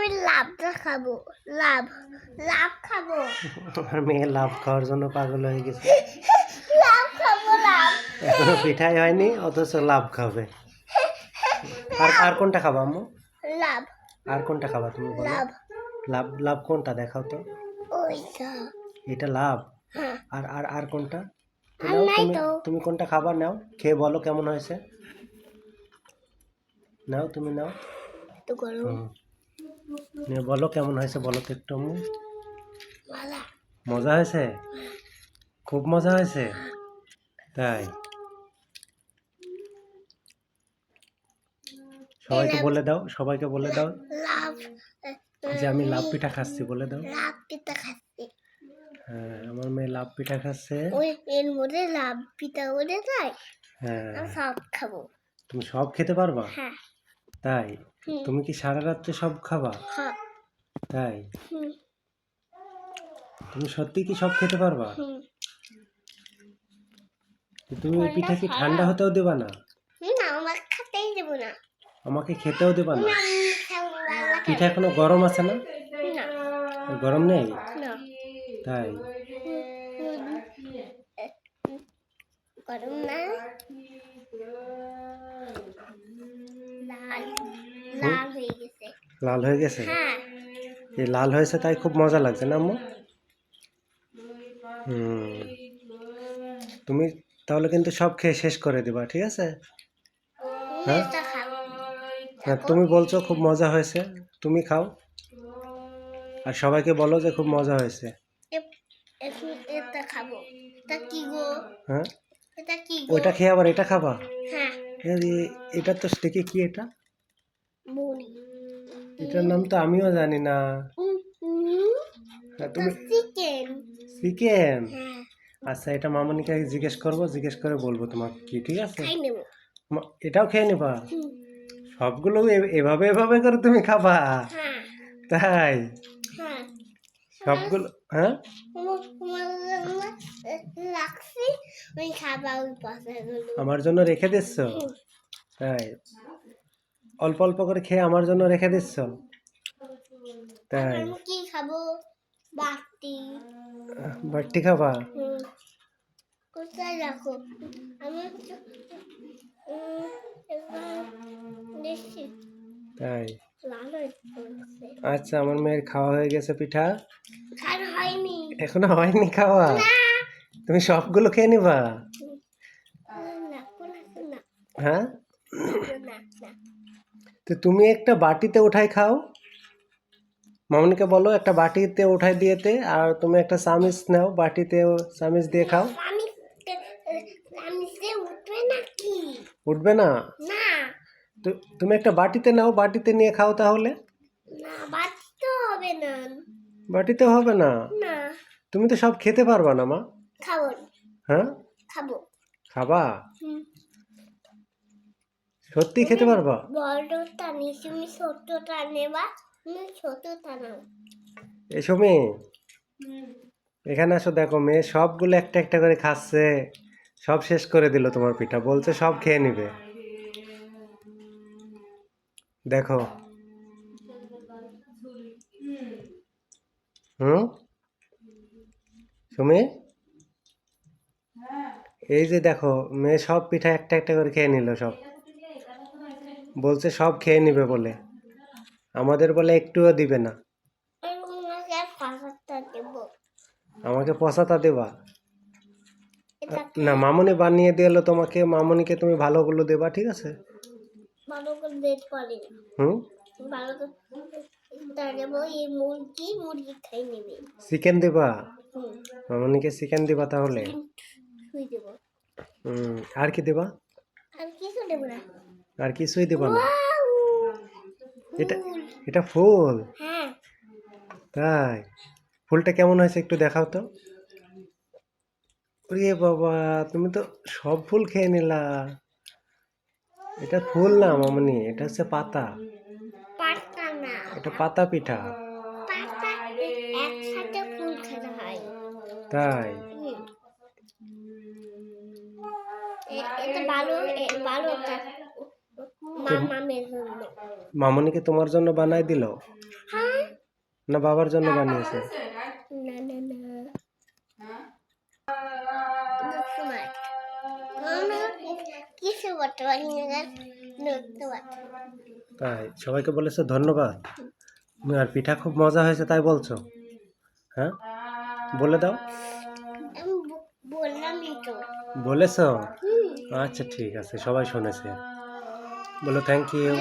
আমি লাভটা খাবো। লাভ লাভ খাবো। আমার মেয়ে লাভ খাওয়ার জন্য পাগল হয়ে গেছে। লাভ খাবো লাভ। এখনো পিঠাই হয়নি অথচ লাভ খাবে। আর আর কোনটা খাবা আম্মু? লাভ আর কোনটা খাবা তুমি বলো? লাভ লাভ লাভ কোনটা দেখাও তো। ওইটা। এটা লাভ। হ্যাঁ আর আর আর কোনটা? তো আর নাও নাই তুমি তো। তুমি কোনটা খাবার নাও, খেয়ে বলো কেমন হয়েছে। নাও তুমি নাও। তো গরম হুম, নিয়ে বলো কেমন হয়েছে, বলো তো একটু আম্মু। মালা। মজা হয়েছে? খুব মজা হয়েছে? তাই? সবাইকে বলে দাও, সবাইকে বলে দাও লাভ যে আমি লাভ পিঠা খাচ্ছি, বলে দাও। লাভ পিঠা খাচ্ছি। হ্যাঁ, আমার মেয়ে লাভ পিঠা খাচ্ছে। ওই এর মধ্যে লাভ পিঠা ওরে যায়। হ্যাঁ, আমি সব খাবো। তুমি সব খেতে পারবা? হ্যাঁ তাই? হুম তুমি কি সারা রাত্রে সব খাবা? হ্যাঁ তাই? হুম তুমি সত্যি কি সব খেতে পারবা? হুম তুমি এই পিঠা কি ঠান্ডা হতেও দেবা না? না আমার খেতেই দেবো না। আমাকে খেতেও দেবা না? আমি খাবো আল্লাহ পিঠা এখনো গরম আছে না? না গরম নেই? না তাই? গরম না লাল লাল হয়ে গেছে। লাল হয়ে গেছে? হ্যাঁ এই লাল হয়েছে তাই খুব মজা লাগছে না আম্মু? হুম, তুমি তাহলে কিন্তু সব খেয়ে শেষ করে দিবা, ঠিক আছে? হ্যাঁ, এটা খাবো। হ্যাঁ, তুমি বলছো খুব মজা হয়েছে, তুমি খাও আর সবাইকে বলো যে খুব মজা হয়েছে। এটা খাবো। এটা কি গো? হ্যাঁ, এটা কি গো? ওইটা খেয়ে আবার এটা খাবা? হ্যাঁ এটা তো দেখি কি এটা? বনি। এটার নাম তো আমিও জানি না। হ্যাঁ, তুমি চিকেন। চিকেন? হ্যাঁ আচ্ছা, এটা মামনিকে জিজ্ঞেস করবো, জিজ্ঞেস করে বলবো তোমাকে কি, ঠিক আছে? খাই নেবো। এটাও খেয়ে নিবা? হুম, সবগুলো এভাবে এভাবে করে তুমি খাবা? হ্যাঁ তাই? হ্যাঁ সবগুলো? হ্যাঁ, রাখছি ওই খাবার ওই পাশাগুলো। আমার জন্য রেখে দিচ্ছ? তাই? অল্প অল্প করে খেয়ে আমার জন্য রেখে দিচ্ছ? তাই? আমি কি খাবো? বাটি। বাটি খাবা? হুম, কোথায় রাখো? আমি এবার দেখছি তাই? লাল হয়ে পড়ছে। আচ্ছা, আমার মেয়ের খাওয়া হয়ে গেছে পিঠা। আর হয়নি। এখনো হয়নি খাওয়া? না তুমি সবগুলো খেয়ে নিবা? না না হ্যাঁ, না না তো তুমি একটা বাটিতে উঠাই খাও। মামনিকে বলো একটা বাটিতে উঠাই দিয়েতে, আর তুমি একটা চামিচ নাও, বাটিতে চামিচ দিয়ে খাও। আমি আমি সে উঠবে নাকি? উঠবে না? না তো তুমি একটা বাটিতে নাও, বাটিতে নিয়ে খাও তাহলে। না বাটি তো হবে না। বাটিতে হবে না? না তুমি তো সব খেতে পারবা না মা। খাবো হ্যাঁ, খাবো। খাবা? হুম, সত্যি খেতে পারবা? বড়টা নিয়ে তুমি ছোটটা নেবা। তুমি ছোটটা নাও। এসো মেয়ে, এখানে আসো, দেখো মেয়ে সবগুলো একটা একটা করে খাচ্ছে, সব শেষ করে দিল তোমার পিঠা, বলছে সব খেয়ে নিবে। দেখো। হুম, সুমি, এই যে দেখো মেয়ে সব পিঠা একটা একটা করে খেয়ে নিল সব, বলছে সব খেয়ে নিবে বলে, আমাদের বলে একটুও দিবে না। আমি তোমাকে আর পাঁচটা দেবো। আমাকে পচাতা দেবা? এটা না, মামনি বানিয়ে দিল তোমাকে, মামনিকে তুমি ভালোগুলো দেবা, ঠিক আছে? ভালো করে দেখতে পারি না। হুম, ভালো করে এটা দেবো। এই মুরগি মুরগি খাই নেবে। চিকেন দিবা? হুম, মামনিকে চিকেন দিবা তাহলে? শুই দেবো। আর কি দিবা? আর কিছু দেবো না। আর কিছুই দিবা না? ওয়াও! এটা ফুল। এটা ফুল? হ্যাঁ তাই? ফুলটা কেমন হয়েছে একটু দেখাও তো। ওরে বাবা, তুমি তো সব ফুল খেয়ে নিলা। এটা ফুল না মামনি, এটা হচ্ছে পাতা। পাতা না। এটা পাতা পিঠা। পাতা একসাথে ফুল খেতে হয়। তাই? হুম, এটা ভালো ভালো মামের জন্য। মামুনিকে তোমার জন্য বানাই দিল হ্যাঁ, না বাবার জন্য বানিয়েছে? না না না তোমার কিছু করতে পারি না, ধরতে পারি। তাই সবাইকে বলেছো ধন্যবাদ? আর পিঠা খুব মজা হয়েছে তাই বলছো? হ্যাঁ, বলে দাও। আমি বললামই তো। বলেছো? আচ্ছা ঠিক আছে, সবাই শুনেছে। বলো থ্যাংক ইউ।